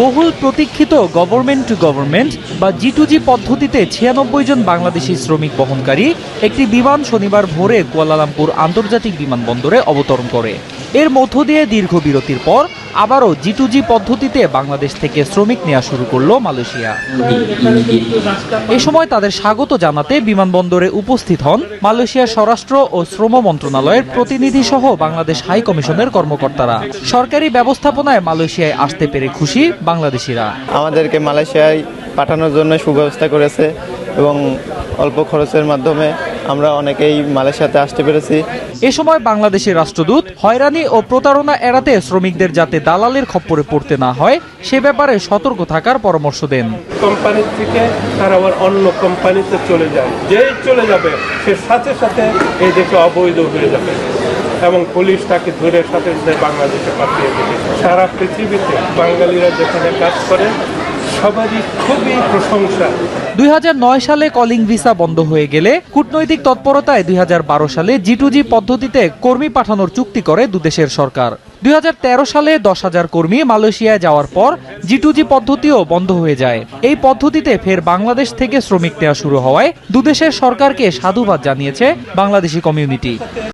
বহুল প্রতীক্ষিত government to government বা G2G পদ্ধতিতে 96 জন বাংলাদেশি শ্রমিক বহনকারী একটি বিমান শনিবার ভোরে কুয়ালালামপুর আন্তর্জাতিক বিমানবন্দরে অবতরণ করে। এর মধ্য দিয়ে দীর্ঘ বিরতির পর আবারও G2G পদ্ধতিতে বাংলাদেশ থেকে শ্রমিক নেওয়া শুরু করলো মালয়েশিয়া। এ সময় তাদের স্বাগত জানাতে বিমানবন্দরে উপস্থিত হন মালয়েশিয়ার স্বরাষ্ট্র ও শ্রম মন্ত্রণালয়ের প্রতিনিধি সহ বাংলাদেশ হাই কমিশনের কর্মকর্তারা। সরকারি ব্যবস্থাপনায় মালয়েশিয়ায় আসতে পেরে খুশি বাংলাদেশিরা। আমাদেরকে মালয়েশিয়ায় পাঠানোর জন্য সুব্যবস্থা করেছে এবং অল্প খরচের মাধ্যমে আমরা অনেকেই মালয়েশিয়াতে আসতে পেরেছি। এ সময় বাংলাদেশের রাষ্ট্রদূত হয়রানি ও প্রতারণা এড়াতে শ্রমিকদের যাতে দালালের খপ্পরে পড়তে না হয় সে ব্যাপারে সতর্ক থাকার পরামর্শ দেন। কোম্পানি থেকে তারা আবার অন্য কোম্পানিতে চলে যায়, যেই চলে যাবে সে সাথে সাথে এই দেশে অবৈধ হয়ে যাবে এবং পুলিশ তাকে ধরে সাথে সাথে বাংলাদেশে পাঠিয়ে দেবে। সারা পৃথিবীতে বাঙালিরা যেখানে কাজ করে সবারই খুবই প্রশংসা। 2009 সালে কলিং ভিসা বন্ধ হয়ে গেলে কূটনৈতিক তৎপরতায় 2012 সালে G2G পদ্ধতিতে কর্মী পাঠানোর চুক্তি করে দুদেশের সরকার। 2013 সালে 10,000 কর্মী মালয়েশিয়ায় যাওয়ার পর G2G পদ্ধতিও বন্ধ হয়ে যায়। এই পদ্ধতিতে ফের বাংলাদেশ থেকে শ্রমিক নেওয়া শুরু হওয়ায় দুদেশের সরকারকে সাধুবাদ জানিয়েছে বাংলাদেশি কমিউনিটি।